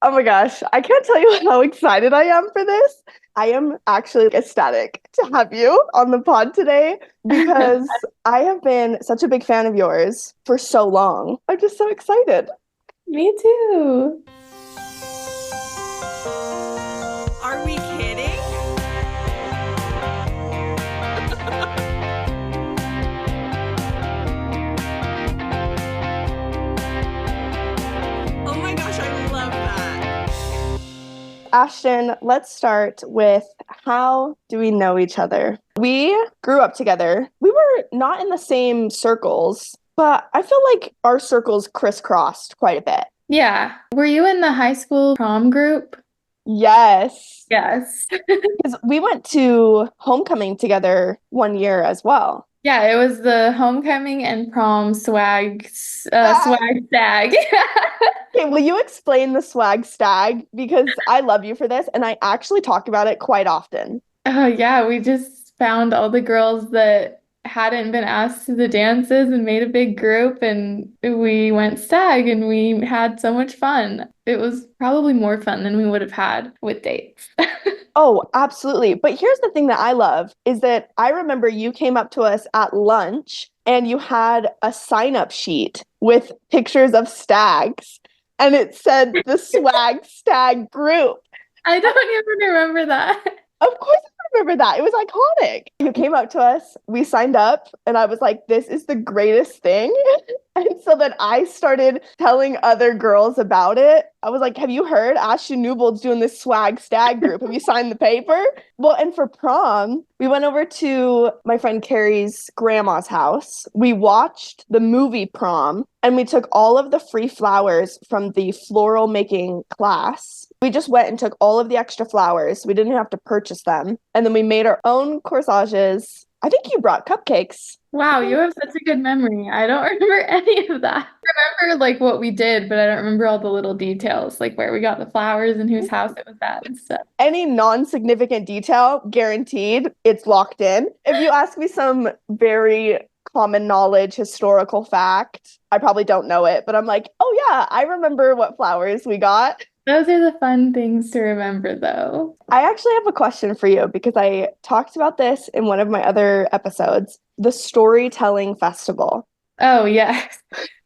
Oh my gosh, I can't tell you how excited I am for this. I am actually ecstatic to have you on the pod today because I have been such a big fan of yours for so long. I'm just so excited. Me too. Are we kidding? Oh my gosh, I love that. Ashton, let's start with how do we know each other? We grew up together. We were not in the same circles, but I feel like our circles crisscrossed quite a bit. Yeah. Were you in the high school prom group? Yes, Yes. because we went to homecoming together one year as well. Yeah, it was the homecoming and prom Ah, swag stag. okay, will you explain the swag stag? Because I love you for this, and I actually talk about it quite often. Oh yeah, we just found all the girls that hadn't been asked to the dances and made a big group and we went stag and we had so much fun. It was probably more fun than we would have had with dates. Oh, absolutely. But here's the thing that I love is that I remember you came up to us at lunch and you had a sign-up sheet with pictures of stags, and it said the swag stag group. I don't even remember that. Of course, I remember that. It was iconic. You came up to us, we signed up, and I was like, this is the greatest thing. And so then I started telling other girls about it. I was like, have you heard? Ashtyn Newbold's doing this swag stag group. Have you signed the paper? Well, and for prom, we went over to my friend Carrie's grandma's house. We watched the movie Prom, and we took all of the free flowers from the floral making class. We just went and took all of the extra flowers. We didn't have to purchase them. And then we made our own corsages. I think you brought cupcakes. Wow, you have such a good memory. I don't remember any of that. I remember like what we did, but I don't remember all the little details, like where we got the flowers and whose house it was at and stuff. Any non-significant detail, guaranteed, it's locked in. If you ask me some very common knowledge historical fact, I probably don't know it, but I'm like, oh yeah, I remember what flowers we got. Those are the fun things to remember, though. I actually have a question for you because I talked about this in one of my other episodes, the storytelling festival. Oh, yes.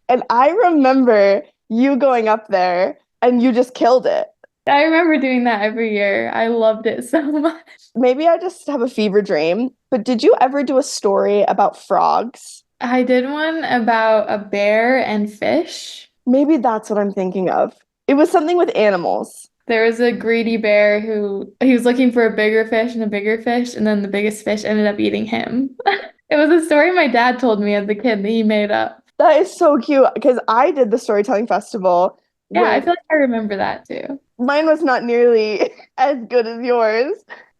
And I remember you going up there and you just killed it. I remember doing that every year. I loved it so much. Maybe I just have a fever dream, but did you ever do a story about frogs? I did one about a bear and fish. Maybe that's what I'm thinking of. It was something with animals. There was a greedy bear who he was looking for a bigger fish and a bigger fish, and then the biggest fish ended up eating him. It was a story my dad told me as a kid that he made up. That is so cute because I did the storytelling festival Yeah, I with feel like I remember that too. mine was not nearly as good as yours.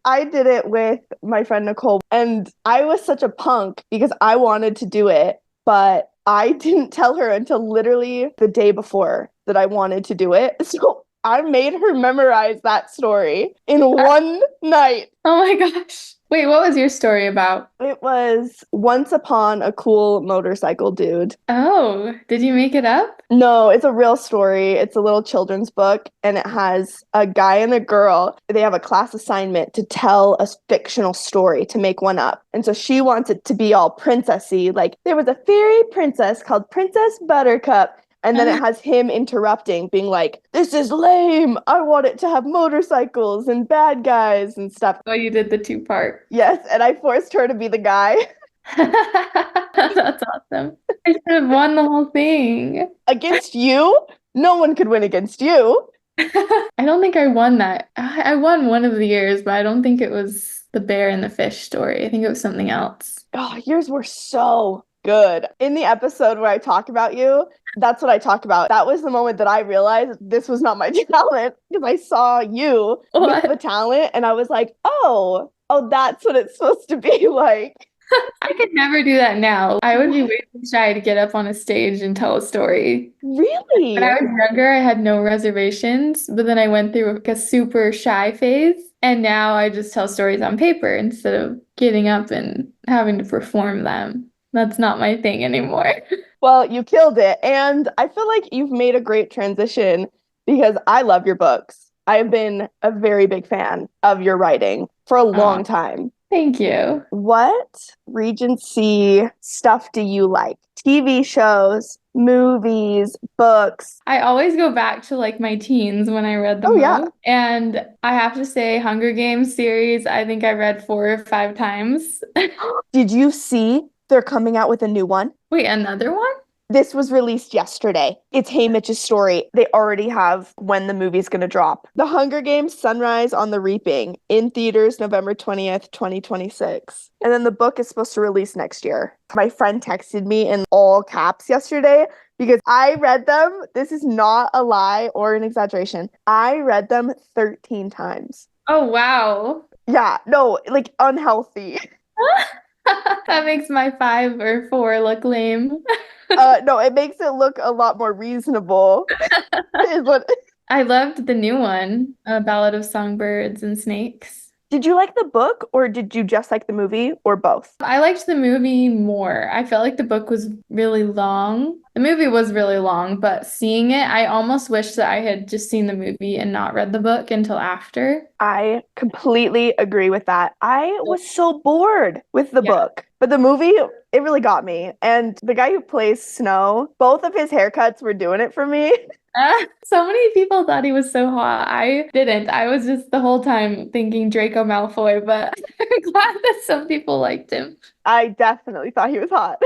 I did it with my friend Nicole, and I was such a punk because I wanted to do it, but I didn't tell her until literally the day before that I wanted to do it. So I made her memorize that story in one night. Oh my gosh. Wait, what was your story about? It was once upon a cool motorcycle dude. Oh, did you make it up? No, it's a real story. It's a little children's book, and it has a guy and a girl. They have a class assignment to tell a fictional story, to make one up. And so she wants it to be all princessy. Like, there was a fairy princess called Princess Buttercup. And then it has him interrupting, being like, this is lame. I want it to have motorcycles and bad guys and stuff. Oh, you did the two part. Yes, and I forced her to be the guy. That's awesome. I should have won the whole thing. Against you? No one could win against you. I don't think I won that. I won one of the years, but I don't think it was the bear and the fish story. I think it was something else. Oh, yours were so good. In the episode where I talk about you, that's what I talk about. That was the moment that I realized this was not my talent because I saw you with What? the talent and I was like, oh, that's what it's supposed to be like. I could never do that now. I would be way too shy to get up on a stage and tell a story. When Really? I was younger, I had no reservations, but then I went through like a super shy phase, and now I just tell stories on paper instead of getting up and having to perform them. That's not my thing anymore. Well, you killed it. And I feel like you've made a great transition because I love your books. I have been a very big fan of your writing for a long time. Thank you. What Regency stuff do you like? TV shows, movies, books? I always go back to like my teens when I read the most. Yeah. And I have to say, Hunger Games series, I think I read 4 or 5 times. Did you see they're coming out with a new one? Wait, another one? This was released yesterday. It's Haymitch's story. They already have when the movie's going to drop. The Hunger Games Sunrise on the Reaping in theaters November 20th, 2026. And then the book is supposed to release next year. My friend texted me in all caps yesterday because I read them. This is not a lie or an exaggeration. I read them 13 times. Oh, wow. Yeah, no, like unhealthy. That makes my 5 or 4 look lame. No, it makes it look a lot more reasonable. Is what. I loved the new one, A Ballad of Songbirds and Snakes. Did you like the book or did you just like the movie or both? I liked the movie more. I felt like the book was really long. The movie was really long, but seeing it, I almost wish that I had just seen the movie and not read the book until after. I completely agree with that. I was so bored with the book, but the movie, it really got me. And the guy who plays Snow, both of his haircuts were doing it for me. So many people thought he was so hot. I didn't. I was just the whole time thinking Draco Malfoy, but I'm glad that some people liked him. I definitely thought he was hot.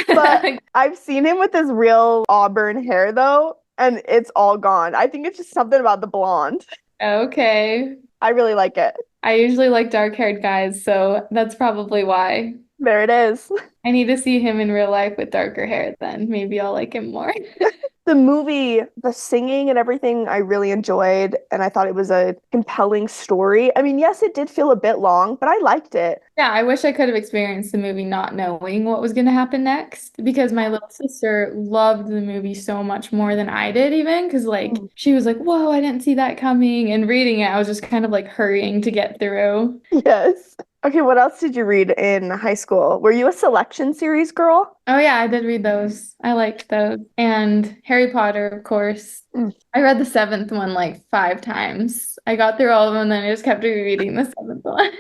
But I've seen him with his real auburn hair though, and it's all gone. I think it's just something about the blonde. Okay. I really like it. I usually like dark-haired guys, so that's probably why. There it is. I need to see him in real life with darker hair then. Maybe I'll like him more. The movie, the singing and everything, I really enjoyed, and I thought it was a compelling story. I mean, yes, it did feel a bit long, but I liked it. Yeah, I wish I could have experienced the movie not knowing what was going to happen next because my little sister loved the movie so much more than I did even because like she was like, "Whoa, I didn't see that coming." And reading it, I was just kind of like hurrying to get through. Yes. Okay, what else did you read in high school? Were you a selection series girl? Oh yeah, I did read those. I liked those. And Harry Potter, of course. I read the 7th one like 5 times. I got through all of them and then I just kept rereading the 7th one.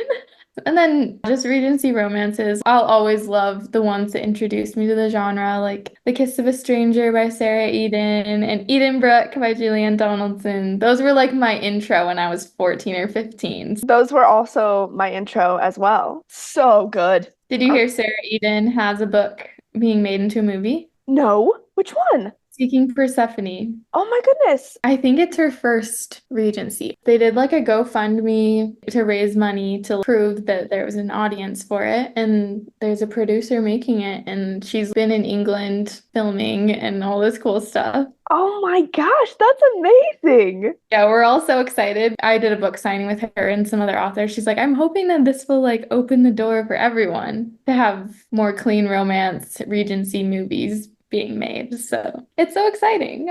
And then just Regency romances. I'll always love the ones that introduced me to the genre, like The Kiss of a Stranger by Sarah Eden and Eden Brooke by Julianne Donaldson. Those were like my intro when I was 14 or 15. Those were also my intro as well. So good. Did you hear Sarah Eden has a book being made into a movie? No. Which one? Seeking Persephone. Oh my goodness. I think it's her first Regency. They did like a GoFundMe to raise money to prove that there was an audience for it. And there's a producer making it. And she's been in England filming and all this cool stuff. Oh my gosh, that's amazing. Yeah, we're all so excited. I did a book signing with her and some other authors. She's like, I'm hoping that this will like open the door for everyone to have more clean romance Regency movies being made. So it's so exciting.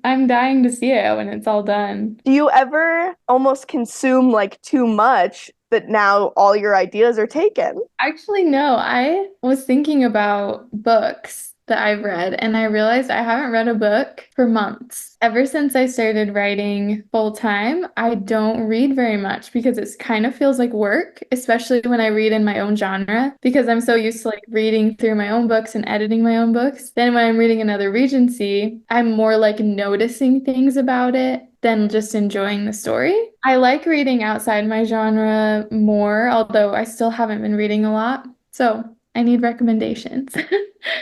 I'm dying to see it when it's all done. Do you ever almost consume like too much that now all your ideas are taken? Actually, no. I was thinking about books that I've read, and I realized I haven't read a book for months. Ever since I started writing full time, I don't read very much because it kind of feels like work, especially when I read in my own genre, because I'm so used to like reading through my own books and editing my own books. Then when I'm reading another Regency, I'm more like noticing things about it than just enjoying the story. I like reading outside my genre more, although I still haven't been reading a lot. So I need recommendations.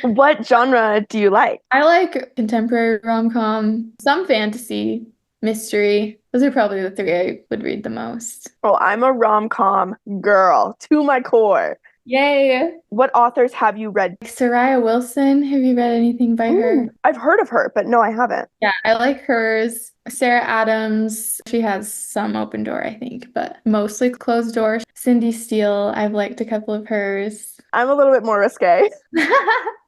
What genre do you like? I like contemporary rom-com, some fantasy, mystery. Those are probably the 3 I would read the most. Oh, I'm a rom-com girl to my core. Yay! What authors have you read? Soraya Wilson, have you read anything by her? I've heard of her, but no, I haven't. Yeah, I like hers. Sarah Adams, she has some open door, I think, but mostly closed door. Cindy Steele, I've liked a couple of hers. I'm a little bit more risque.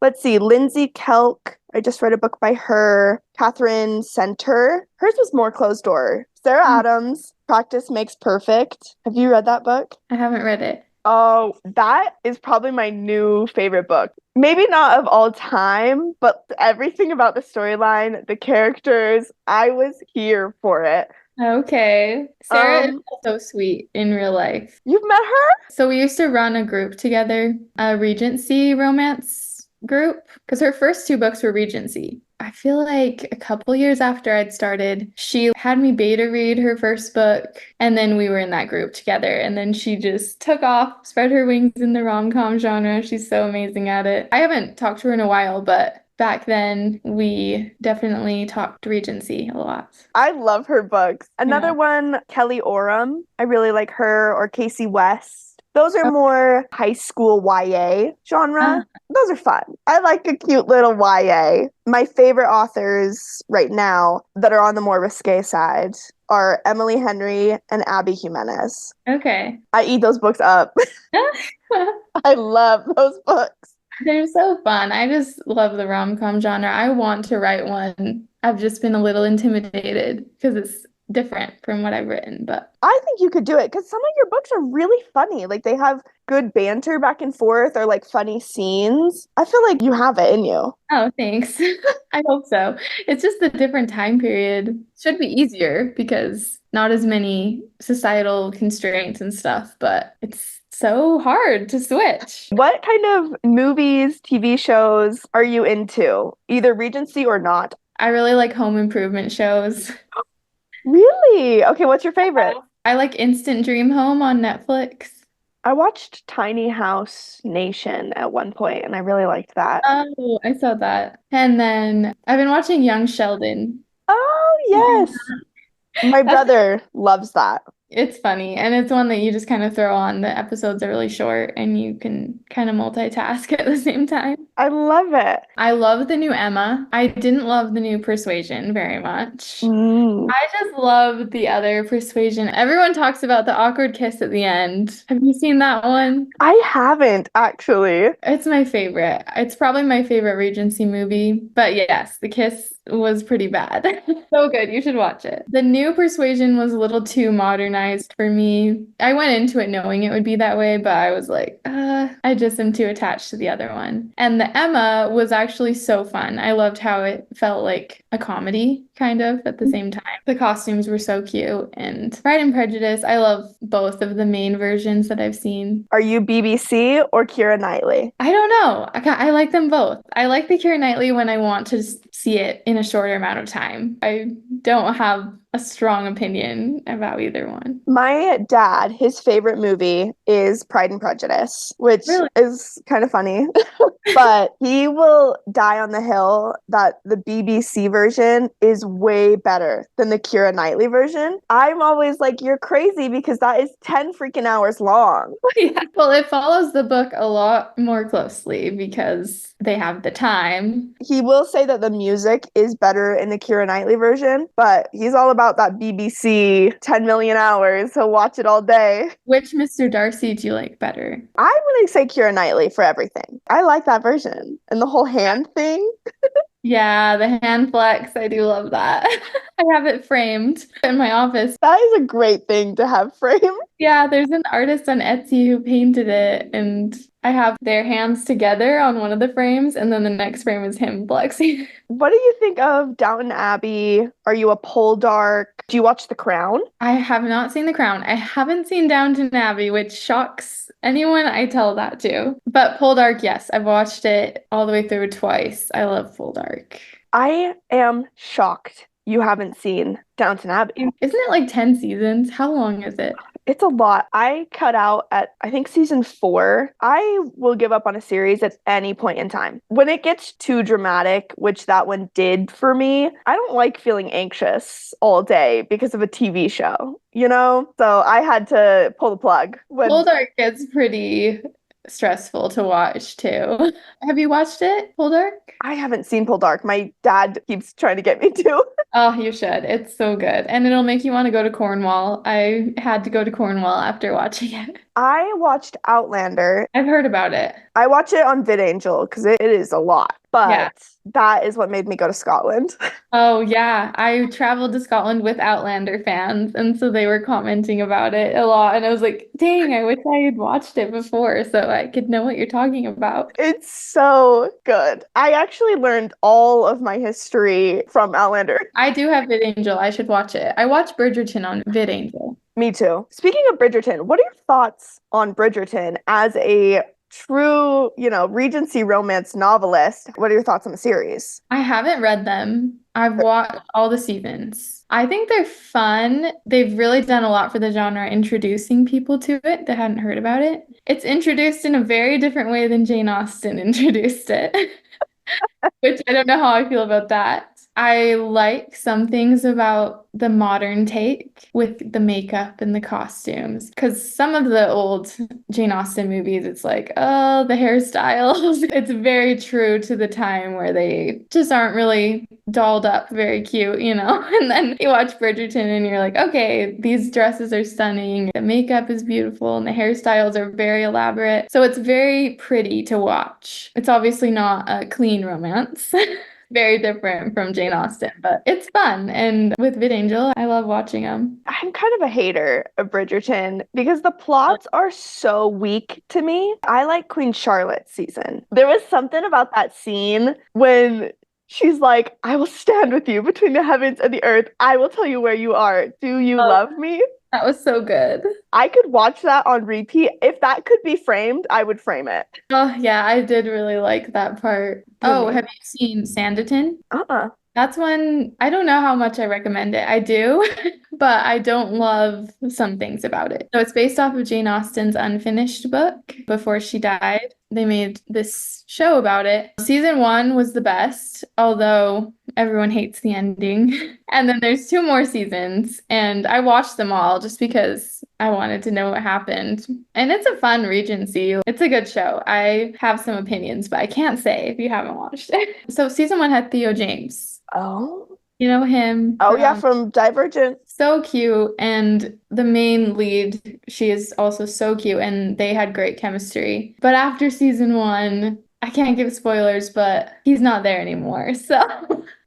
Let's see. Lindsay Kelk. I just read a book by her. Catherine Center. Hers was more closed door. Sarah Adams. Practice Makes Perfect. Have you read that book? I haven't read it. Oh, that is probably my new favorite book. Maybe not of all time, but everything about the storyline, the characters, I was here for it. Okay. Sarah is Um, so sweet in real life. you've met her? So we used to run a group together, a Regency romance group, because her first two books were Regency. I feel like a couple years after I'd started, she had me beta read her first book, and then we were in that group together. And then she just took off, spread her wings in the rom-com genre. She's so amazing at it. I haven't talked to her in a while, but back then we definitely talked Regency a lot. I love her books. Yeah. Another one, Kelly Oram. I really like her, or Casey West. Those are more high school YA genre. Those are fun. I like a cute little YA. My favorite authors right now that are on the more risque side are Emily Henry and Abby Jimenez. Okay. I eat those books up. I love those books. They're so fun. I just love the rom-com genre. I want to write one. I've just been a little intimidated because it's different from what I've written, but I think you could do it because some of your books are really funny. Like they have good banter back and forth or like funny scenes. I feel like you have it in you. oh, thanks. I hope so. It's just a different time period. Should be easier because not as many societal constraints and stuff, but it's so hard to switch. What kind of movies, TV shows are you into? Either Regency or not? I really like home improvement shows. Really? Okay, what's your favorite? I like Instant Dream Home on Netflix. I watched Tiny House Nation at one point and I really liked that. Oh, I saw that. And then I've been watching Young Sheldon. Oh, yes. My That's brother loves that. It's funny, and it's one that you just kind of throw on. The episodes are really short, and you can kind of multitask at the same time. I love it. I love the new Emma. I didn't love the new Persuasion very much. Mm. I just love the other Persuasion. Everyone talks about the awkward kiss at the end. Have you seen that one? I haven't actually. It's my favorite. It's probably my favorite Regency movie. But yes, the kiss was pretty bad. So good. You should watch it. The new Persuasion was a little too modernized for me. I went into it knowing it would be that way, but I was like, I just am too attached to the other one. And the Emma was actually so fun. I loved how it felt like a comedy, kind of, at the same time. The costumes were so cute. And Pride and Prejudice, I love both of the main versions that I've seen. Are you BBC or Keira Knightley? I don't know. I like them both. I like the Keira Knightley when I want to see it in a shorter amount of time. I don't have a strong opinion about either one. My dad, his favorite movie is Pride and Prejudice, which Really? is kind of funny. But he will die on the hill that the BBC version is way better than the Keira Knightley version. I'm always like, you're crazy because that is 10 freaking hours long. Yeah. Well, it follows the book a lot more closely because they have the time. He will say that the music is better in the Keira Knightley version, but he's all about that BBC 10 million hours. He'll watch it all day. Which Mr. Darcy do you like better? I really say Keira Knightley for everything. I like that version. And the whole hand thing. Yeah, the hand flex. I do love that. I have it framed in my office. That is a great thing to have framed. Yeah, there's an artist on Etsy who painted it, and I have their hands together on one of the frames, and then the next frame is him flexing. What do you think of Downton Abbey? Are you a Poldark? Do you watch The Crown? I have not seen The Crown. I haven't seen Downton Abbey, which shocks anyone I tell that to. But Poldark, yes, I've watched it all the way through twice. I love Poldark. I am shocked you haven't seen Downton Abbey. Isn't it like 10 seasons? How long is it? It's a lot. I cut out at, I think, season 4. I will give up on a series at any point in time. When it gets too dramatic, which that one did for me, I don't like feeling anxious all day because of a TV show, you know? So I had to pull the plug. Poldark gets pretty stressful to watch too. Have you watched it, Poldark? I haven't seen Poldark. My dad keeps trying to get me to. Oh, you should. It's so good. And it'll make you want to go to Cornwall. I had to go to Cornwall after watching it. I watched Outlander. I've heard about it. I watch it on VidAngel because it is a lot. Yeah. but that is what made me go to Scotland. Oh, yeah. I traveled to Scotland with Outlander fans, and so they were commenting about it a lot. And I was like, dang, I wish I had watched it before so I could know what you're talking about. It's so good. I actually learned all of my history from Outlander. I do have VidAngel. I should watch it. I watched Bridgerton on VidAngel. Me too. Speaking of Bridgerton, what are your thoughts on Bridgerton as a true, Regency romance novelist? What are your thoughts on the series? I haven't read them. I've watched all the seasons. I think they're fun. They've really done a lot for the genre, introducing people to it that hadn't heard about it. It's introduced in a very different way than Jane Austen introduced it, which I don't know how I feel about that. I like some things about the modern take with the makeup and the costumes, because some of the old Jane Austen movies, it's like, oh, the hairstyles. It's very true to the time where they just aren't really dolled up very cute, you know? And then you watch Bridgerton and you're like, okay, these dresses are stunning, the makeup is beautiful, and the hairstyles are very elaborate. So it's very pretty to watch. It's obviously not a clean romance. Very different from Jane Austen, but it's fun. And with VidAngel, I love watching them. I'm kind of a hater of Bridgerton because the plots are so weak to me. I like Queen Charlotte's season. There was something about that scene when she's like, I will stand with you between the heavens and the earth. I will tell you where you are. Do you love me? That was so good. I could watch that on repeat. If that could be framed, I would frame it. Oh, yeah, I did really like that part. Oh, have you seen Sanditon? Uh-uh. That's one, I don't know how much I recommend it. I do, but I don't love some things about it. So it's based off of Jane Austen's unfinished book before she died. They made this show about it. Season 1 was the best, although everyone hates the ending. And then there's 2 more seasons, and I watched them all just because I wanted to know what happened. And it's a fun Regency. It's a good show. I have some opinions, but I can't say if you haven't watched it. So season 1 had Theo James. Oh. You know him Yeah, from Divergent. So cute. And the main lead, she is also so cute, and they had great chemistry. But after season 1, I can't give spoilers, but he's not there anymore. So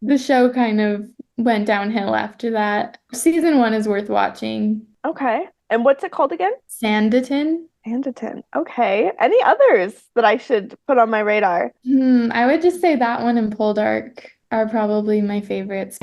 the show kind of went downhill after that. Season 1 is worth watching. Okay. And what's it called again? Sanditon. Sanditon. Okay. Any others that I should put on my radar? I would just say that one and Poldark are probably my favorites.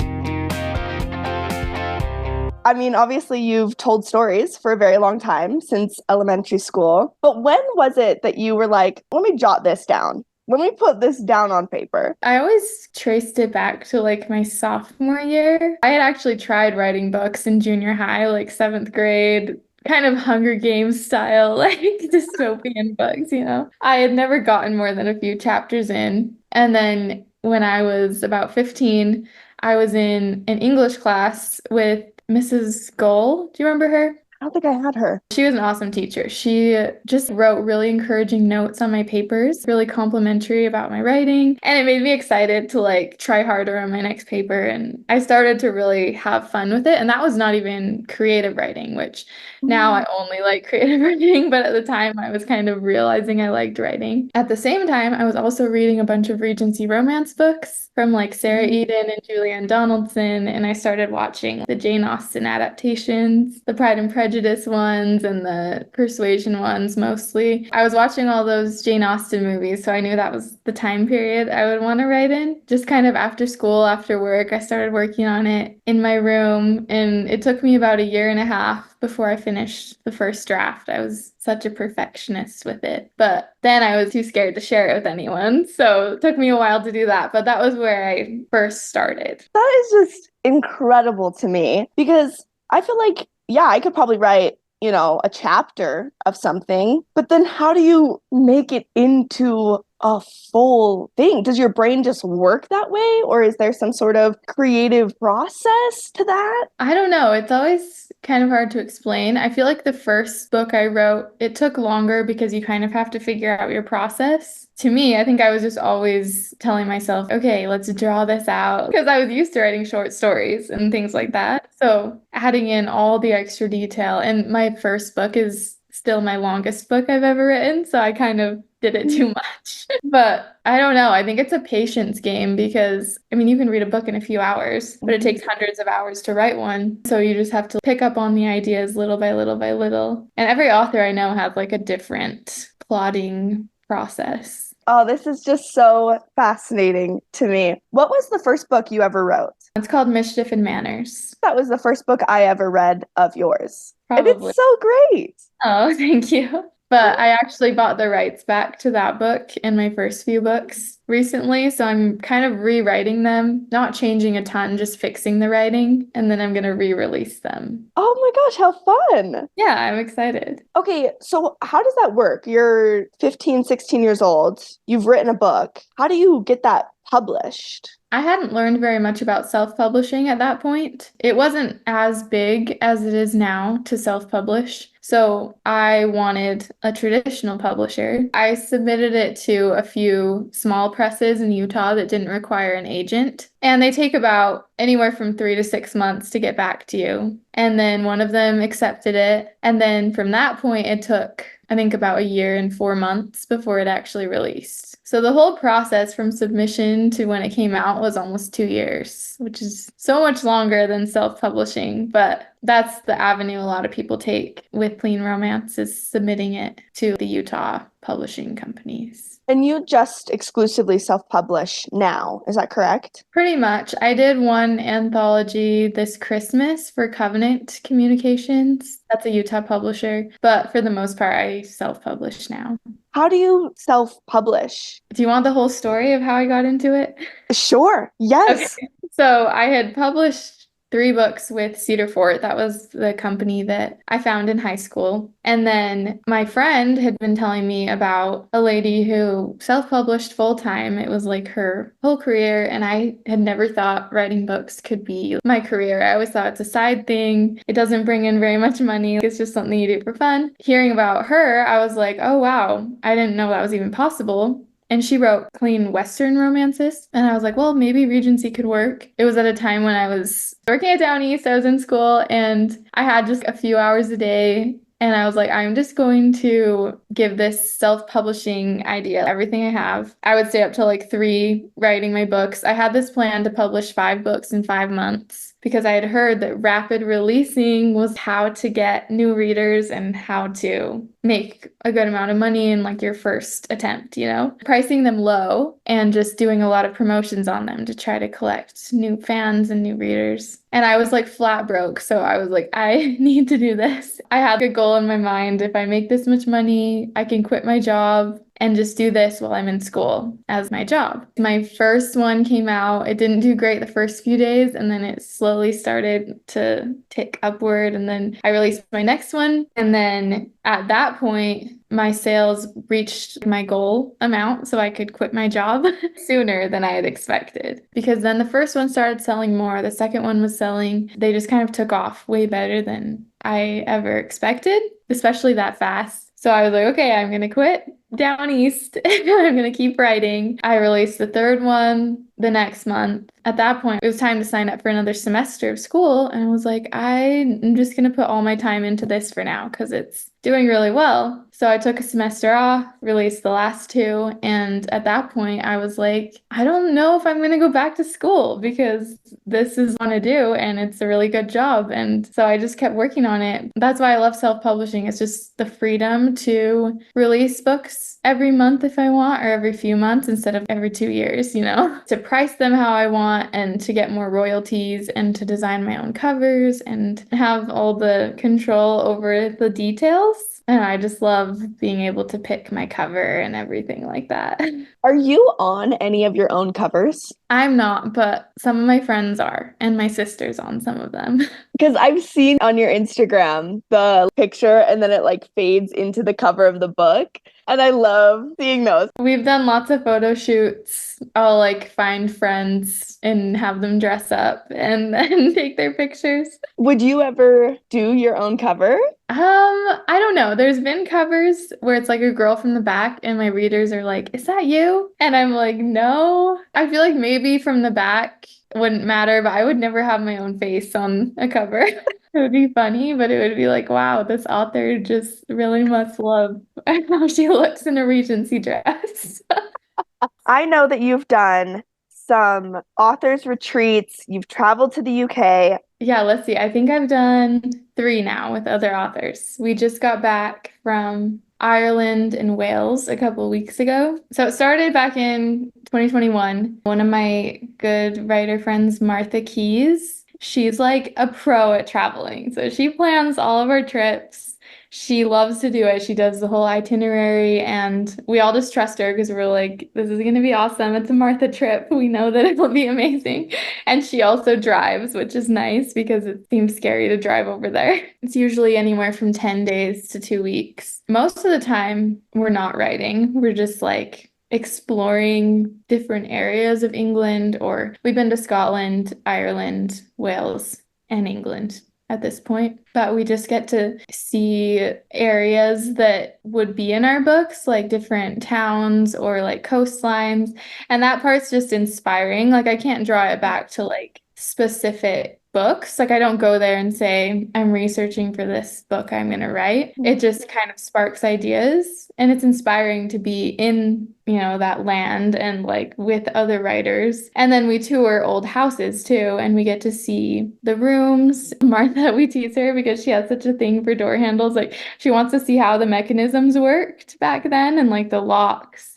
I mean, obviously you've told stories for a very long time, since elementary school. But when was it that you were like, let me jot this down? Let me put this down on paper. I always traced it back to like my sophomore year. I had actually tried writing books in junior high, like 7th grade, kind of Hunger Games style, like dystopian books, you know. I had never gotten more than a few chapters in. And then when I was about 15, I was in an English class with Mrs. Gull. Do you remember her? I don't think I had her. She was an awesome teacher. She just wrote really encouraging notes on my papers, really complimentary about my writing. And it made me excited to like try harder on my next paper. And I started to really have fun with it. And that was not even creative writing, which now I only like creative writing. But at the time, I was kind of realizing I liked writing. At the same time, I was also reading a bunch of Regency romance books from like Sarah Eden and Julianne Donaldson. And I started watching the Jane Austen adaptations, the Pride and Prejudice ones and the Persuasion ones mostly. I was watching all those Jane Austen movies, so I knew that was the time period I would want to write in. Just kind of after school, after work, I started working on it in my room, and it took me about a year and a half before I finished the first draft. I was such a perfectionist with it, but then I was too scared to share it with anyone, so it took me a while to do that, but that was where I first started. That is just incredible to me, because I feel like, yeah, I could probably write, a chapter of something, but then how do you make it into a full thing? Does your brain just work that way, or is there some sort of creative process to that? I don't know. It's always kind of hard to explain. I feel like the first book I wrote, it took longer because you kind of have to figure out your process. To me, I think I was just always telling myself, okay, let's draw this out, because I was used to writing short stories and things like that. So adding in all the extra detail, and my first book is still my longest book I've ever written. So I kind of did it too much. But I don't know. I think it's a patience game because, I mean, you can read a book in a few hours, but it takes hundreds of hours to write one. So you just have to pick up on the ideas little by little by little. And every author I know has like a different plotting process. Oh, this is just so fascinating to me. What was the first book you ever wrote? It's called Mischief and Manners. That was the first book I ever read of yours. And Probably. it's so great. Oh, thank you. But I actually bought the rights back to that book in my first few books recently. So I'm kind of rewriting them, not changing a ton, just fixing the writing. And then I'm going to re-release them. Oh my gosh, how fun. Yeah, I'm excited. Okay, so how does that work? You're 15, 16 years old. You've written a book. How do you get that published? I hadn't learned very much about self-publishing at that point. It wasn't as big as it is now to self-publish. So I wanted a traditional publisher. I submitted it to a few small presses in Utah that didn't require an agent. And they take about anywhere from 3 to 6 months to get back to you. And then one of them accepted it. And then from that point, it took, I think, about a year and 4 months before it actually released. So the whole process from submission to when it came out was almost 2 years, which is so much longer than self-publishing. But that's the avenue a lot of people take with Clean Romance, is submitting it to the Utah publishing companies. And you just exclusively self-publish now, is that correct? Pretty much. I did one anthology this Christmas for Covenant Communications. That's a Utah publisher. But for the most part, I self-publish now. How do you self-publish? Do you want the whole story of how I got into it? Sure, yes. Okay. So I had published 3 books with Cedar Fort. That was the company that I found in high school. And then my friend had been telling me about a lady who self-published full-time. It was like her whole career. And I had never thought writing books could be my career. I always thought it's a side thing. It doesn't bring in very much money. It's just something you do for fun. Hearing about her, I was like, oh, wow, I didn't know that was even possible. And she wrote clean Western romances. And I was like, well, maybe Regency could work. It was at a time when I was working at Down East. I was in school and I had just a few hours a day. And I was like, I'm just going to give this self-publishing idea everything I have. I would stay up till like 3 writing my books. I had this plan to publish 5 books in 5 months because I had heard that rapid releasing was how to get new readers and how to make a good amount of money in like your first attempt, you know? Pricing them low and just doing a lot of promotions on them to try to collect new fans and new readers. And I was like flat broke. So I was like, I need to do this. I had a goal in my mind. If I make this much money, I can quit my job and just do this while I'm in school as my job. My first one came out. It didn't do great the first few days, and then it slowly started to tick upward. And then I released my next one. And then at that point, my sales reached my goal amount so I could quit my job sooner than I had expected. Because then the first one started selling more. The second one was selling. They just kind of took off way better than I ever expected, especially that fast. So I was like, okay, I'm going to quit Down East. I'm going to keep writing. I released the third one the next month. At that point, it was time to sign up for another semester of school. And I was like, I'm just going to put all my time into this for now because it's doing really well. So I took a semester off, released the last 2. And at that point, I was like, I don't know if I'm going to go back to school because this is what I want to do and it's a really good job. And so I just kept working on it. That's why I love self-publishing. It's just the freedom to release books every month if I want, or every few months instead of every 2 years, you know, to price them how I want and to get more royalties and to design my own covers and have all the control over the details. And I just love being able to pick my cover and everything like that. Are you on any of your own covers? I'm not, but some of my friends are, and my sister's on some of them. Because I've seen on your Instagram the picture and then it like fades into the cover of the book. And I love seeing those. We've done lots of photo shoots. I'll like find friends and have them dress up and then take their pictures. Would you ever do your own cover? I don't know. There's been covers where it's like a girl from the back and my readers are like, is that you? And I'm like, no. I feel like maybe from the back wouldn't matter, but I would never have my own face on a cover. It would be funny, but it would be like, wow, this author just really must love how she looks in a Regency dress. I know that you've done some authors retreats. You've traveled to the UK. Yeah, let's see. I think I've done 3 now with other authors. We just got back from Ireland and Wales a couple weeks ago. So it started back in 2021. One of my good writer friends, Martha Keys, she's like a pro at traveling. So she plans all of our trips. She loves to do it. She does the whole itinerary, and we all just trust her because we're like, this is going to be awesome. It's a Martha trip. We know that it will be amazing. And she also drives, which is nice because it seems scary to drive over there. It's usually anywhere from 10 days to 2 weeks. Most of the time, we're not writing. We're just like exploring different areas of England, or we've been to Scotland, Ireland, Wales, and England at this point, but we just get to see areas that would be in our books, like different towns or like coastlines. And that part's just inspiring. Like I can't draw it back to like specific books. Like I don't go there and say, I'm researching for this book I'm going to write. It just kind of sparks ideas, and it's inspiring to be in, that land and like with other writers. And then we tour old houses too, and we get to see the rooms. Martha, we tease her because she has such a thing for door handles. Like she wants to see how the mechanisms worked back then and like the locks.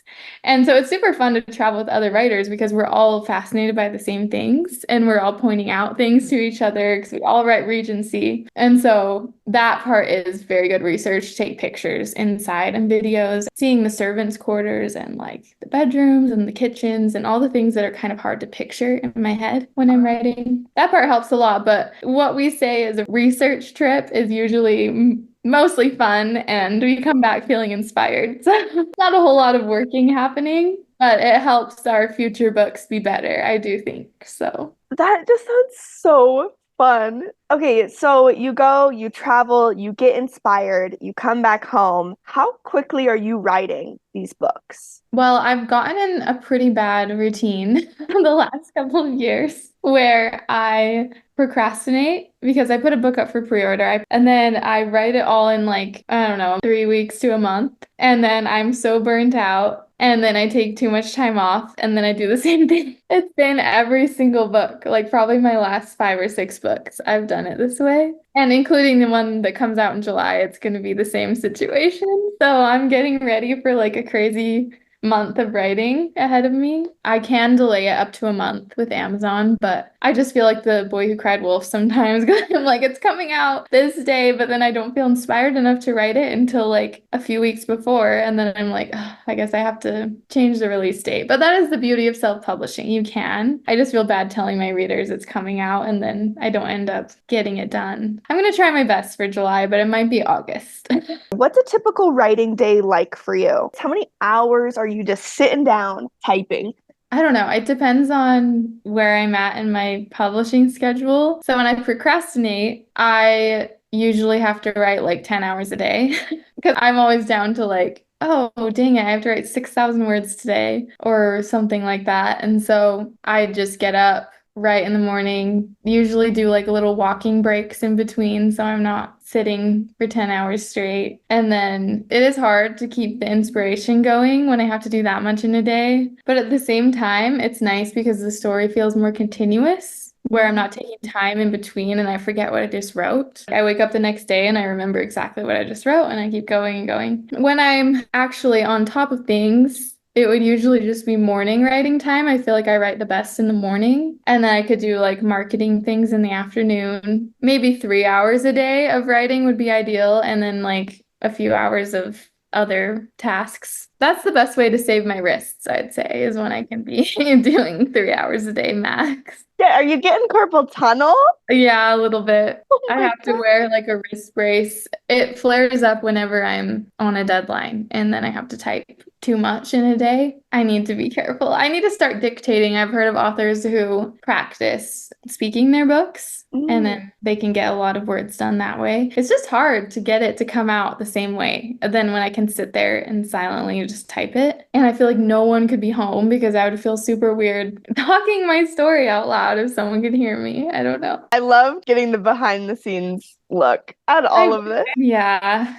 And so it's super fun to travel with other writers because we're all fascinated by the same things, and we're all pointing out things to each other because we all write Regency. And so that part is very good research. Take pictures inside and videos, seeing the servants' quarters and like the bedrooms and the kitchens and all the things that are kind of hard to picture in my head when I'm writing. That part helps a lot. But what we say is a research trip is usually mostly fun, and we come back feeling inspired. So not a whole lot of working happening, but it helps our future books be better, I do think. So That just sounds so fun. Okay, so you go, you travel, you get inspired, you come back home. How quickly are you writing these books? well, I've gotten in a pretty bad routine the last couple of years where I procrastinate because I put a book up for pre-order and then I write it all in like, I don't know, 3 weeks to a month. And then I'm so burnt out. And then I take too much time off and then I do the same thing. It's been every single book, like probably my last 5 or 6 books. I've done it this way. And including the one that comes out in July, it's going to be the same situation. So I'm getting ready for like a crazy month of writing ahead of me. I can delay it up to a month with Amazon, but I just feel like the Boy Who Cried Wolf sometimes. I'm like, it's coming out this day, but then I don't feel inspired enough to write it until like a few weeks before. And then I'm like, "Ugh, I guess I have to change the release date." But that is the beauty of self-publishing. You can. I just feel bad telling my readers it's coming out and then I don't end up getting it done. I'm going to try my best for July, but it might be August. What's a typical writing day like for you? How many hours are you just sitting down typing? I don't know. It depends on where I'm at in my publishing schedule. So when I procrastinate, I usually have to write like 10 hours a day because I'm always down to like, oh, dang it, I have to write 6,000 words today or something like that. And so I just get up right in the morning, usually do like little walking breaks in between so I'm not sitting for 10 hours straight. And then it is hard to keep the inspiration going when I have to do that much in a day. But at the same time, it's nice because the story feels more continuous, where I'm not taking time in between and I forget what I just wrote. I wake up the next day and I remember exactly what I just wrote and I keep going and going. When I'm actually on top of things, it would usually just be morning writing time. I feel like I write the best in the morning. And then I could do like marketing things in the afternoon. Maybe 3 hours a day of writing would be ideal. And then like a few hours of other tasks. That's the best way to save my wrists, I'd say, is when I can be doing 3 hours a day max. Yeah, are you getting carpal tunnel? Yeah, a little bit. Oh I my have to God. wear like a wrist brace. It flares up whenever I'm on a deadline and then I have to type too much in a day. I need to be careful. I need to start dictating. I've heard of authors who practice speaking their books and then they can get a lot of words done that way. It's just hard to get it to come out the same way than when I can sit there and silently just type it. And I feel like no one could be home because I would feel super weird talking my story out loud if someone could hear me. I don't know. I love getting the behind the scenes look at all of this. Yeah.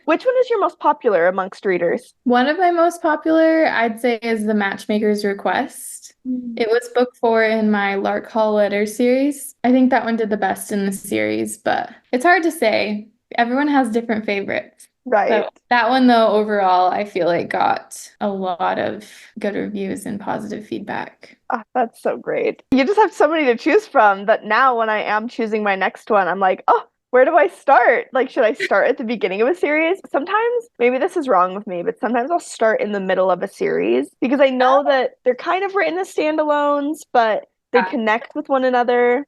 Which one is your most popular amongst readers? One of my most popular, I'd say, is The Matchmaker's Request. It was book 4 in my Lark Hall Letters series. I think that one did the best in the series, but it's hard to say. Everyone has different favorites. Right. So that one, though, overall, I feel like got a lot of good reviews and positive feedback. Ah, that's so great. You just have so many to choose from that now when I am choosing my next one, I'm like, oh, where do I start? Like, should I start at the beginning of a series? Sometimes, maybe this is wrong with me, but sometimes I'll start in the middle of a series because I know that they're kind of written as standalones, but they connect with one another.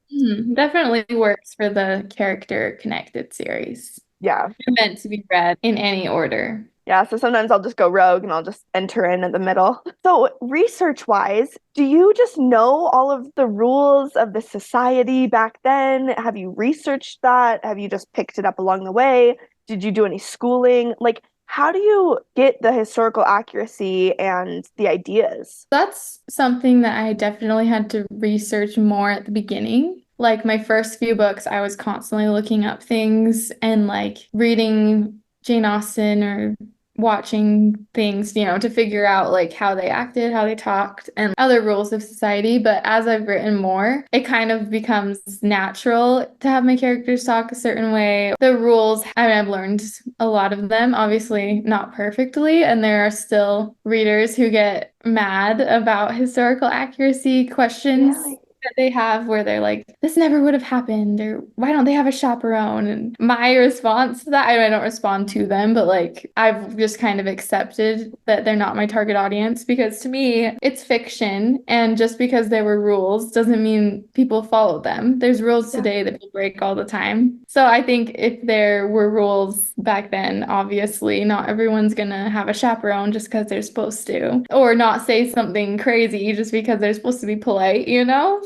Definitely works for the character connected series. Yeah. They're meant to be read in any order. Yeah, so sometimes I'll just go rogue and I'll just enter in at the middle. So research-wise, do you just know all of the rules of the society back then? Have you researched that? Have you just picked it up along the way? Did you do any schooling? Like, how do you get the historical accuracy and the ideas? That's something that I definitely had to research more at the beginning. Like my first few books, I was constantly looking up things and like reading Jane Austen or watching things, to figure out like how they acted, how they talked, and other rules of society. But as I've written more, it kind of becomes natural to have my characters talk a certain way. The rules, I mean, I've learned a lot of them, obviously not perfectly, and there are still readers who get mad about historical accuracy questions. Really? That they have where they're like, this never would have happened, or why don't they have a chaperone? And my response to that, I don't respond to them, but like I've just kind of accepted that they're not my target audience because to me, it's fiction. And just because there were rules doesn't mean people follow them. There's rules today that people break all the time. So I think if there were rules back then, obviously not everyone's gonna have a chaperone just because they're supposed to, or not say something crazy just because they're supposed to be polite,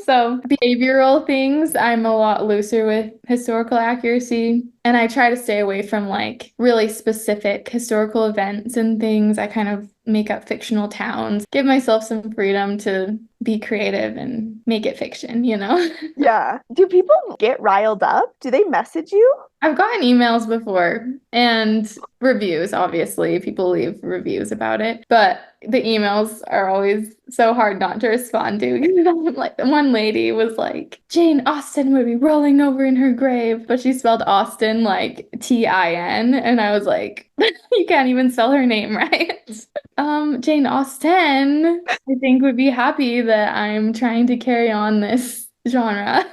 So behavioral things, I'm a lot looser with historical accuracy. And I try to stay away from like really specific historical events and things. I kind of make up fictional towns, give myself some freedom to be creative and make it fiction, Yeah. Do people get riled up? Do they message you? I've gotten emails before and reviews, obviously. People leave reviews about it, but the emails are always so hard not to respond to. Like one lady was like, Jane Austen would be rolling over in her grave, but she spelled Austen like Tin, and I was like, you can't even spell her name right. Jane Austen, I think, would be happy that I'm trying to carry on this genre.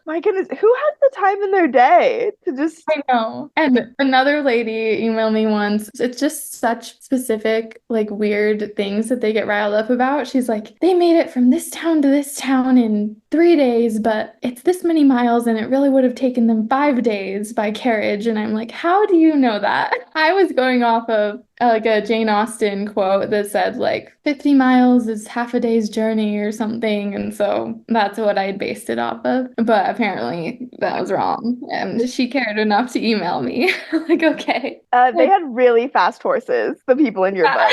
My goodness, who has the time in their day to just... I know. And another lady emailed me once. It's just such specific, like weird things that they get riled up about. She's like, they made it from this town to this town in 3 days, but it's this many miles and it really would have taken them 5 days by carriage. And I'm like, how do you know that? I was going off of like a Jane Austen quote that said like 50 miles is half a day's journey or something. And so that's what I based it off of. But apparently that was wrong. And she cared enough to email me. Like, okay. They had really fast horses, the people in your book.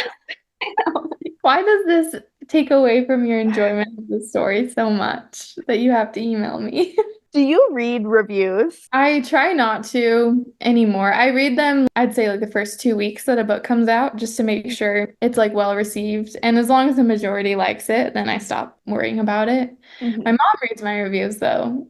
Why does this take away from your enjoyment of the story so much that you have to email me? Do you read reviews? I try not to anymore. I read them, I'd say like the first 2 weeks that a book comes out just to make sure it's like well received. And as long as the majority likes it, then I stop worrying about it. My mom reads my reviews though,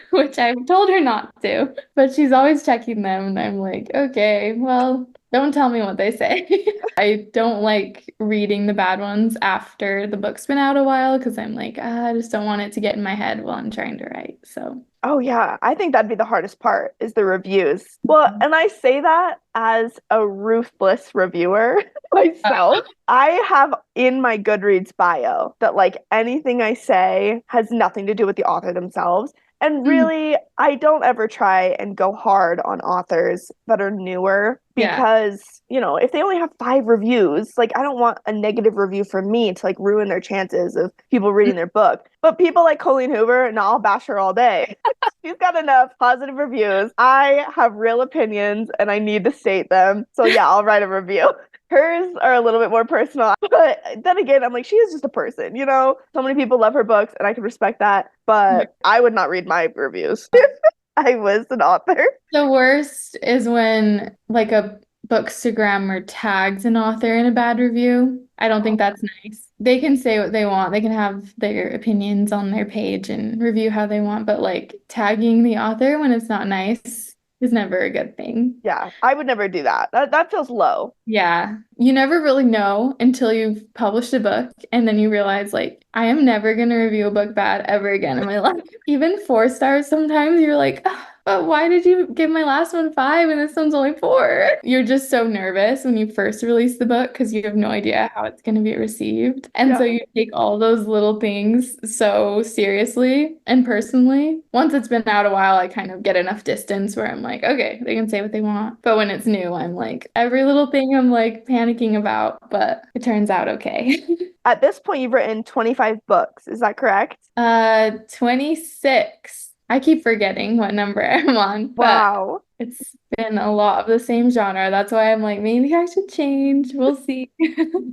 which I've told her not to, but she's always checking them. And I'm like, okay, well, don't tell me what they say. I don't like reading the bad ones after the book's been out a while because I'm like, I just don't want it to get in my head while I'm trying to write. So. Oh, yeah. I think that'd be the hardest part is the reviews. Well, and I say that as a ruthless reviewer myself. I have in my Goodreads bio that like anything I say has nothing to do with the author themselves. And really, I don't ever try and go hard on authors that are newer because, if they only have 5 reviews, like I don't want a negative review for me to like ruin their chances of people reading their book. But people like Colleen Hoover, no, I'll bash her all day. She's got enough positive reviews. I have real opinions and I need to state them. So yeah, I'll write a review. Hers are a little bit more personal. But then again, I'm like, she is just a person, So many people love her books and I can respect that. But I would not read my reviews. I was an author. The worst is when like a bookstagrammer tags an author in a bad review. I don't think that's nice. They can say what they want. They can have their opinions on their page and review how they want, but like tagging the author when it's not nice is never a good thing. Yeah, I would never do that. That feels low. Yeah, you never really know until you've published a book and then you realize like I am never going to review a book bad ever again in my life. Even 4 stars sometimes you're like, "Ah, but why did you give my last one 5 and this one's only 4?" You're just so nervous when you first release the book because you have no idea how it's going to be received. And so Yeah. you take all those little things so seriously and personally. Once it's been out a while, I kind of get enough distance where I'm like, okay, they can say what they want. But when it's new, I'm like, every little thing I'm like panicking about, but it turns out okay. At this point, you've written 25 books. Is that correct? 26. I keep forgetting what number I'm on, but Wow. it's been a lot of the same genre. That's why I'm like, maybe I should change. We'll see.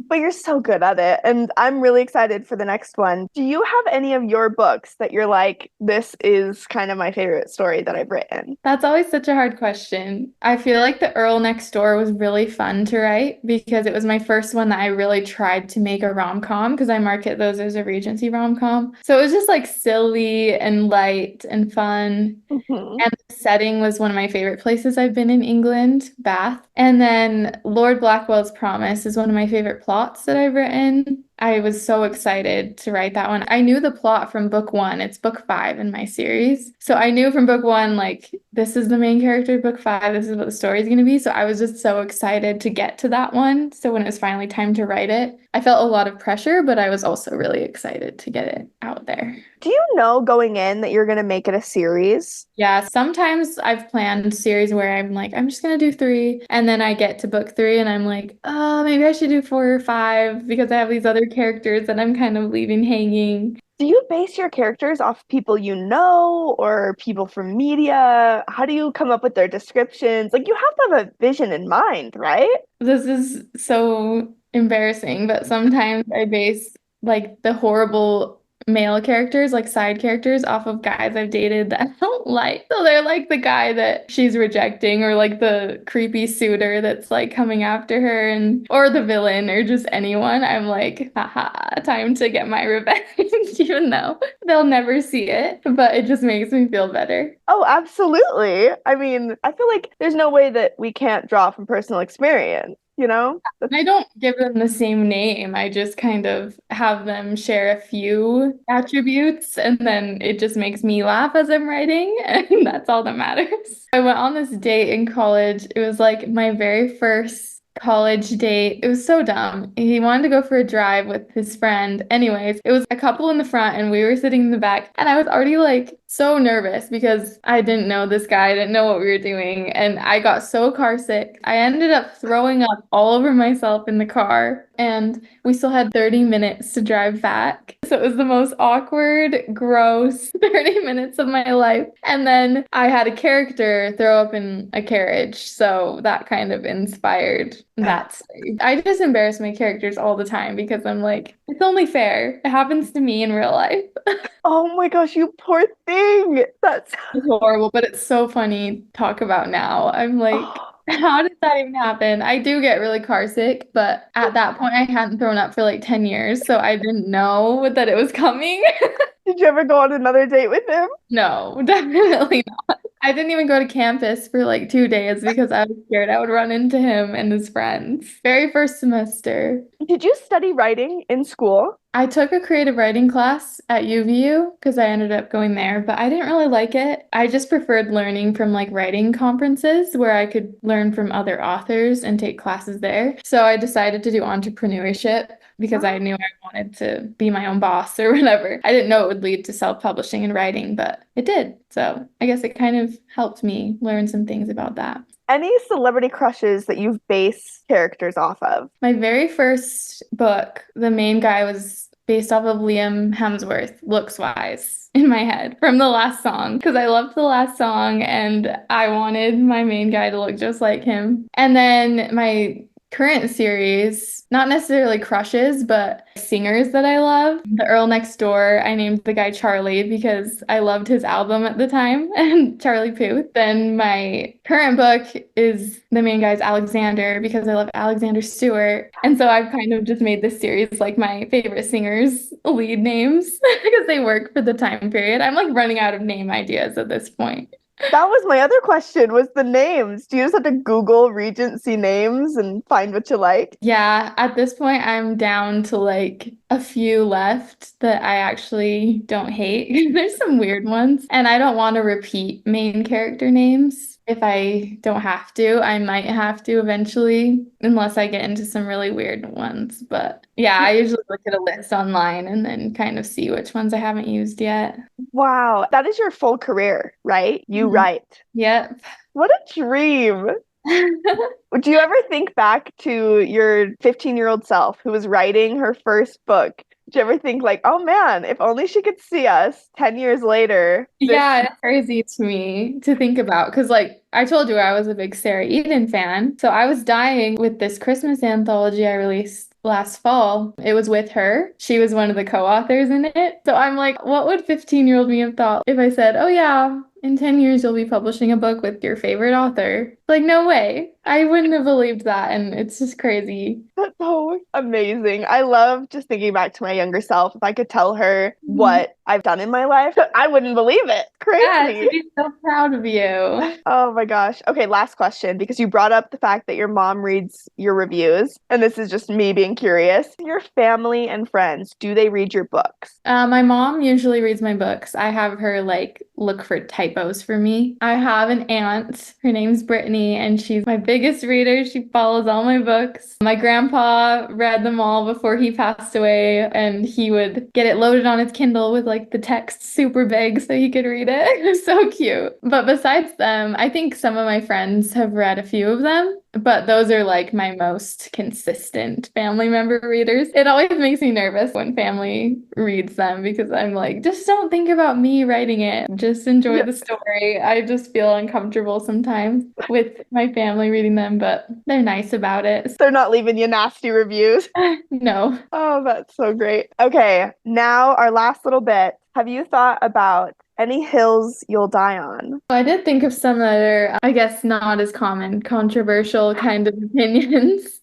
But you're so good at it. And I'm really excited for the next one. Do you have any of your books that you're like, this is kind of my favorite story that I've written? That's always such a hard question. I feel like The Earl Next Door was really fun to write because it was my first one that I really tried to make a rom-com because I market those as a Regency rom-com. So it was just like silly and light and fun. Mhm. And the setting was one of my favorite places I've been in England, Bath. And then Lord Blackwell's Promise is one of my favorite plots that I've written. I was so excited to write that one. I knew the plot from book 1. It's book 5 in my series. So I knew from book 1, like, this is the main character, book 5, this is what the story is going to be. So I was just so excited to get to that one. So when it was finally time to write it, I felt a lot of pressure, but I was also really excited to get it out there. Do you know going in that you're going to make it a series? Yeah, sometimes I've planned series where I'm like, I'm just gonna do 3, and then I get to book 3 and I'm like, oh, maybe I should do 4 or 5 because I have these other characters that I'm kind of leaving hanging. Do you base your characters off people you know or people from media? How do you come up with their descriptions? Like, you have to have a vision in mind, right? This is so embarrassing, but sometimes I base like the horrible male characters, like side characters, off of guys I've dated that I don't like. So they're like the guy that she's rejecting, or like the creepy suitor that's like coming after her, and or the villain, or just anyone. I'm like, haha, time to get my revenge, even though they'll never see it, but it just makes me feel better. Oh, absolutely. I mean, I feel like there's no way that we can't draw from personal experience, you know? I don't give them the same name. I just kind of have them share a few attributes, and then it just makes me laugh as I'm writing, and that's all that matters. I went on this date in college. It was like my very first college date. It was so dumb. He wanted to go for a drive with his friend. Anyways, it was a couple in the front and we were sitting in the back, and I was already like so nervous because I didn't know this guy, I didn't know what we were doing, and I got so car sick. I ended up throwing up all over myself in the car, and we still had 30 minutes to drive back. So it was the most awkward, gross 30 minutes of my life. And then I had a character throw up in a carriage, so that kind of inspired that story. I just embarrass my characters all the time because I'm like, it's only fair. It happens to me in real life. Oh my gosh, you poor thing. That's It's horrible, but it's so funny to talk about now. I'm like, how did that even happen? I do get really car sick, but at that point I hadn't thrown up for like 10 years, so I didn't know that it was coming. Did you ever go on another date with him? No, definitely not. I didn't even go to campus for like 2 days because I was scared I would run into him and his friends. Very first semester. Did you study writing in school? I took a creative writing class at UVU because I ended up going there, but I didn't really like it. I just preferred learning from like writing conferences where I could learn from other authors and take classes there. So I decided to do entrepreneurship because I knew I wanted to be my own boss or whatever. I didn't know it would lead to self-publishing and writing, but it did. So I guess it kind of helped me learn some things about that. Any celebrity crushes that you've based characters off of? My very first book, the main guy was based off of Liam Hemsworth, looks wise, in my head from the last song, because I loved the last song and I wanted my main guy to look just like him. And then my current series, not necessarily crushes, but singers that I love. The Earl Next Door, I named the guy Charlie because I loved his album at the time, and Charlie Puth. Then my current book is the main guy's Alexander because I love Alexander Stewart. And so I've kind of just made this series like my favorite singers' lead names because they work for the time period. I'm like running out of name ideas at this point. That was my other question, was the names. Do you just have to Google Regency names and find what you like? Yeah, at this point, I'm down to like a few left that I actually don't hate. There's some weird ones, and I don't want to repeat main character names. If I don't have to, I might have to eventually, unless I get into some really weird ones. But yeah, I usually look at a list online and then kind of see which ones I haven't used yet. Wow, that is your full career, right? You Mhm. write. Yep. What a dream. Do you ever think back to your 15-year-old self who was writing her first book? Do you ever think like, oh man, if only she could see us 10 years later, this Yeah, it's crazy to me to think about because, like, I told you I was a big Sarah Eden fan. So I was dying with this Christmas anthology I released last fall. It was with her. She was one of the co-authors in it. So I'm like, what would 15-year-old me have thought if I said, oh, yeah, in 10 years you'll be publishing a book with your favorite author? Like, no way. I wouldn't have believed that. And it's just crazy. That's so amazing. I love just thinking back to my younger self. If I could tell her what I've done in my life, I wouldn't believe it. Yeah, to Crazy. be so proud of you. Oh my gosh. Okay, last question, because you brought up the fact that your mom reads your reviews, and this is just me being curious. Your family and friends, do they read your books? My mom usually reads my books. I have her like look for typos for me. I have an aunt. Her name's Brittany, and she's my biggest reader. She follows all my books. My grandpa read them all before he passed away, and he would get it loaded on his Kindle with like the text super big so he could read it. It was so cute. But besides them, I think some of my friends have read a few of them. But those are like my most consistent family member readers. It always makes me nervous when family reads them because I'm like, just don't think about me writing it. Just enjoy Yeah. the story. I just feel uncomfortable sometimes with my family reading them, but they're nice about it. They're not leaving you nasty reviews. No. Oh, that's so great. Okay, now our last little bit. Have you thought about any hills you'll die on? I did think of some that are, I guess, not as common, controversial kind of opinions.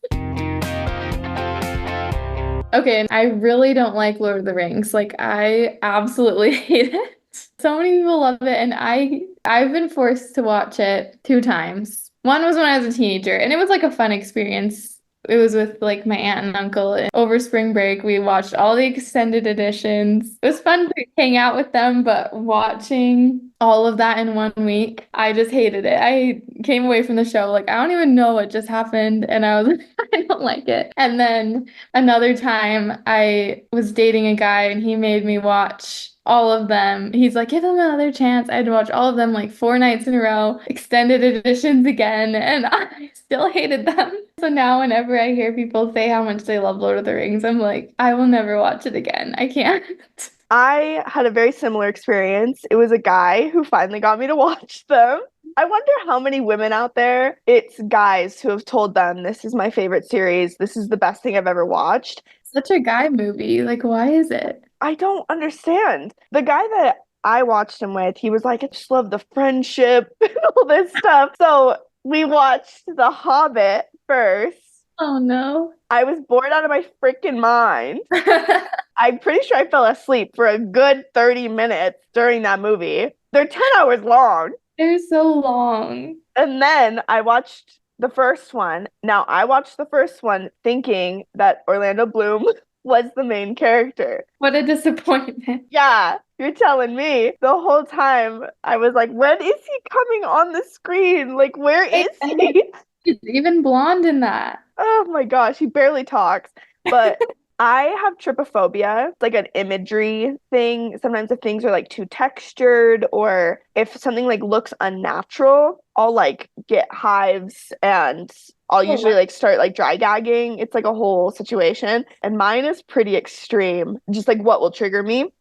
Okay, and I really don't like Lord of the Rings. Like I absolutely hate it. So many people love it, and I've been forced to watch it 2 times. One was when I was a teenager, and it was like a fun experience. It was with like my aunt and uncle, and over spring break we watched all the extended editions. It was fun to hang out with them, but watching all of that in 1 week, I just hated it. I came away from the show like I don't even know what just happened, and I was like, I don't like it. And then another time I was dating a guy and he made me watch all of them. He's like, give them another chance. I had to watch all of them like 4 nights in a row, extended editions again, and I still hated them. So now whenever I hear people say how much they love Lord of the Rings, I'm like, I will never watch it again. I can't. I had a very similar experience. It was a guy who finally got me to watch them. I wonder how many women out there, it's guys who have told them, this is my favorite series. This is the best thing I've ever watched. Such a guy movie. Like, why is it? I don't understand. The guy that I watched him with, he was like, I just love the friendship and all this stuff. So we watched The Hobbit first. Oh no. I was bored out of my freaking mind. I'm pretty sure I fell asleep for a good 30 minutes during that movie. They're 10 hours long. They're so long. And then I watched the first one. Now, I watched the first one thinking that Orlando Bloom was the main character. What a disappointment. Yeah, you're telling me. The whole time I was like, when is he coming on the screen? Like, where is he? He's even blonde in that. Oh my gosh, he barely talks. But I have trypophobia. It's like an imagery thing. Sometimes if things are like too textured or if something like looks unnatural, I'll like get hives and I'll usually like start like dry gagging. It's like a whole situation. And mine is pretty extreme, just like what will trigger me.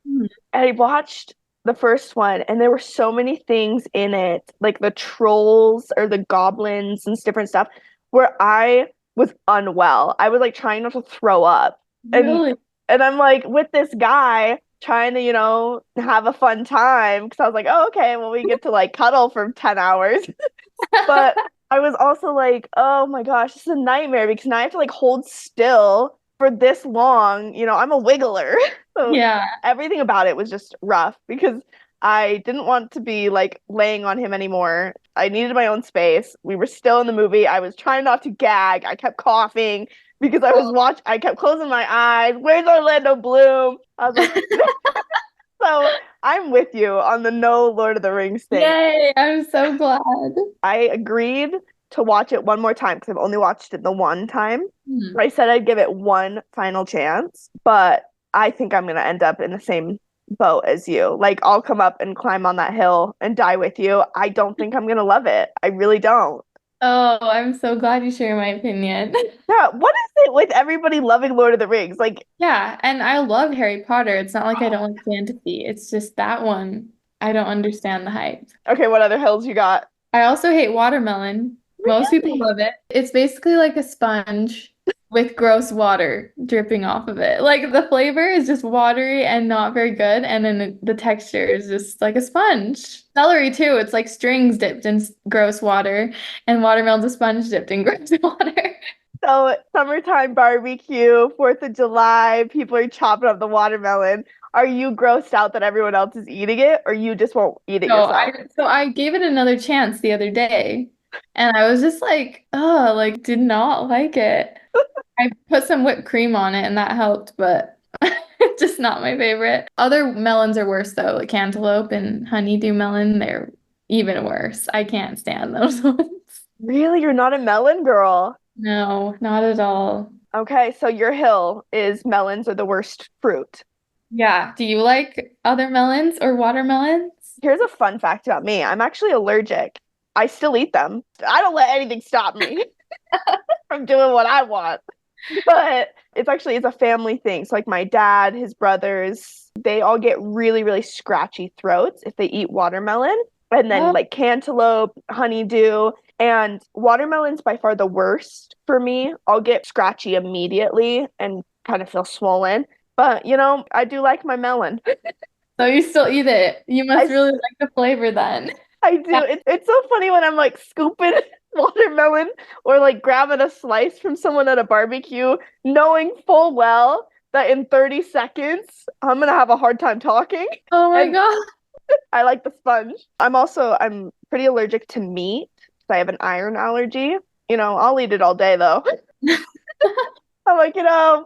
And I watched the first one and there were so many things in it, like the trolls or the goblins and different stuff, where I was unwell. I was like trying not to throw up. And Really? and I'm like with this guy trying to, have a fun time because I was like, oh, okay, well, we get to like cuddle for 10 hours. But I was also like, oh my gosh, this is a nightmare because now I have to like hold still for this long. I'm a wiggler. So Yeah. everything about it was just rough because I didn't want to be like laying on him anymore. I needed my own space. We were still in the movie. I was trying not to gag. I kept coughing because I kept closing my eyes. Where's Orlando Bloom? I was like, so I'm with you on the no Lord of the Rings thing. Yay, I'm so glad. I agreed to watch it one more time because I've only watched it the one time. Hmm. I said I'd give it one final chance, but I think I'm gonna end up in the same boat as you. Like I'll come up and climb on that hill and die with you. I don't think I'm gonna love it. I really don't. Oh, I'm so glad you share my opinion. Yeah, what is it with everybody loving Lord of the Rings? Like, Yeah, and I love Harry Potter. It's not like I don't like fantasy. It's just that one. I don't understand the hype. okay, what other hills you got? I also hate watermelon. Most people Really? love it. It's basically like a sponge with gross water dripping off of it. Like the flavor is just watery and not very good, and then the texture is just like a sponge. Celery too. It's like strings dipped in gross water, and watermelon's a sponge dipped in gross water. So, summertime barbecue, 4th of July, people are chopping up the watermelon. Are you grossed out that everyone else is eating it, or you just won't eat it yourself? So I gave it another chance the other day, and I was just like, oh, like did not like it. I put some whipped cream on it, and that helped, but it's just not my favorite. Other melons are worse though, like cantaloupe and honeydew melon, they're even worse. I can't stand those ones. Really? You're not a melon girl? No, not at all. Okay, so your hill is melons are the worst fruit. Yeah. Do you like other melons or watermelons? Here's a fun fact about me. I'm actually allergic. I still eat them. I don't let anything stop me from doing what I want. But it's a family thing. So like my dad, his brothers, they all get really, really scratchy throats if they eat watermelon. And then Oh, like cantaloupe, honeydew, and watermelon's by far the worst for me. I'll get scratchy immediately and kind of feel swollen. But I do like my melon. so you still eat it. You must I really like the flavor then. I do. It's so funny when I'm like scooping watermelon or like grabbing a slice from someone at a barbecue, knowing full well that in 30 seconds I'm gonna have a hard time talking. Oh my And God. I like the sponge. I'm pretty allergic to meat. So I have an iron allergy. I'll eat it all day though. I'm like, unless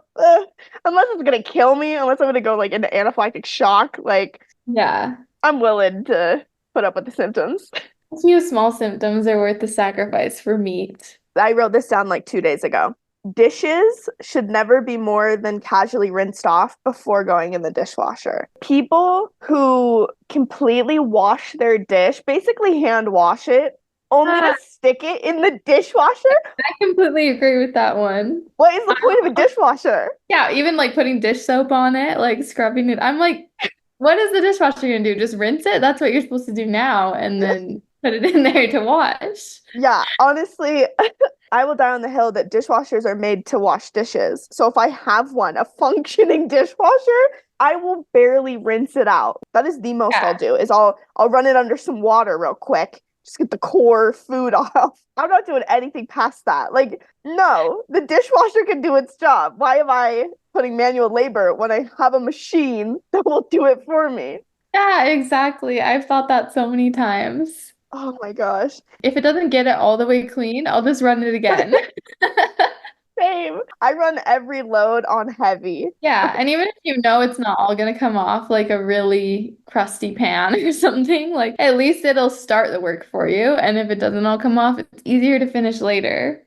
it's gonna kill me, unless I'm gonna go like into anaphylactic shock, like Yeah. I'm willing to put up with the symptoms. A few small symptoms are worth the sacrifice for meat. I wrote this down like 2 days ago. Dishes should never be more than casually rinsed off before going in the dishwasher. People who completely wash their dish, basically hand wash it, only to stick it in the dishwasher? I completely agree with that one. What is the point of a dishwasher? Yeah, even like putting dish soap on it, like scrubbing it. I'm like, what is the dishwasher gonna do? Just rinse it? That's what you're supposed to do now, and then put it in there to wash. Yeah, honestly, I will die on the hill that dishwashers are made to wash dishes. So if I have one, a functioning dishwasher, I will barely rinse it out. That is the most I'll do, is I'll run it under some water real quick. Just get the core food off. I'm not doing anything past that. Like, no, the dishwasher can do its job. Why am I putting manual labor when I have a machine that will do it for me? Yeah, exactly. I've thought that so many times. Oh my gosh. If it doesn't get it all the way clean, I'll just run it again. Same. I run every load on heavy. Yeah, and even if you know it's not all gonna come off like a really crusty pan or something, like at least it'll start the work for you. And if it doesn't all come off, it's easier to finish later.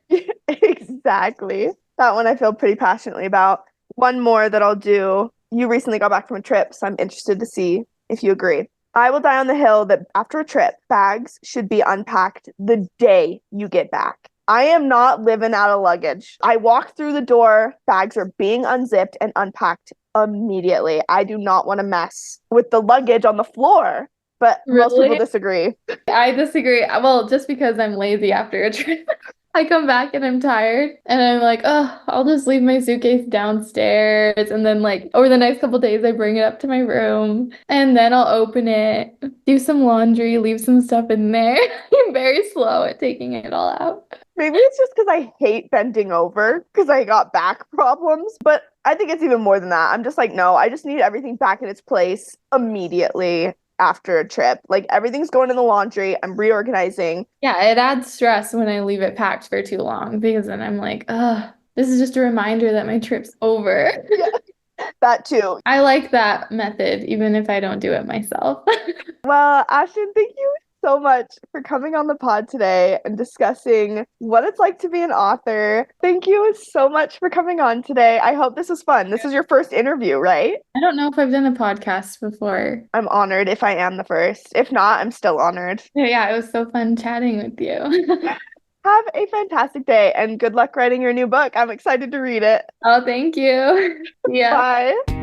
Exactly. That one I feel pretty passionately about. One more that I'll do. You recently got back from a trip, so I'm interested to see if you agree. I will die on the hill that after a trip, bags should be unpacked the day you get back. I am not living out of luggage. I walk through the door, bags are being unzipped and unpacked immediately. I do not want to mess with the luggage on the floor, but most people Really? disagree. I disagree. Well, just because I'm lazy after a trip. I come back and I'm tired and I'm like, oh, I'll just leave my suitcase downstairs. And then like over the next couple days, I bring it up to my room and then I'll open it, do some laundry, leave some stuff in there. I'm very slow at taking it all out. Maybe it's just because I hate bending over because I got back problems, but I think it's even more than that. I'm just like, no, I just need everything back in its place immediately after a trip. Like everything's going in the laundry. I'm reorganizing. Yeah, it adds stress when I leave it packed for too long because then I'm like, oh, this is just a reminder that my trip's over. Yeah, that too. I like that method, even if I don't do it myself. Well, Ashtyn, thank you so much for coming on the pod today and discussing what it's like to be an author. Thank you so much for coming on today. I hope this was fun. This is your first interview, right? I don't know if I've done a podcast before. I'm honored if I am the first. If not, I'm still honored. Yeah, it was so fun chatting with you. Have a fantastic day and good luck writing your new book. I'm excited to read it. Oh, thank you. Yeah. Bye.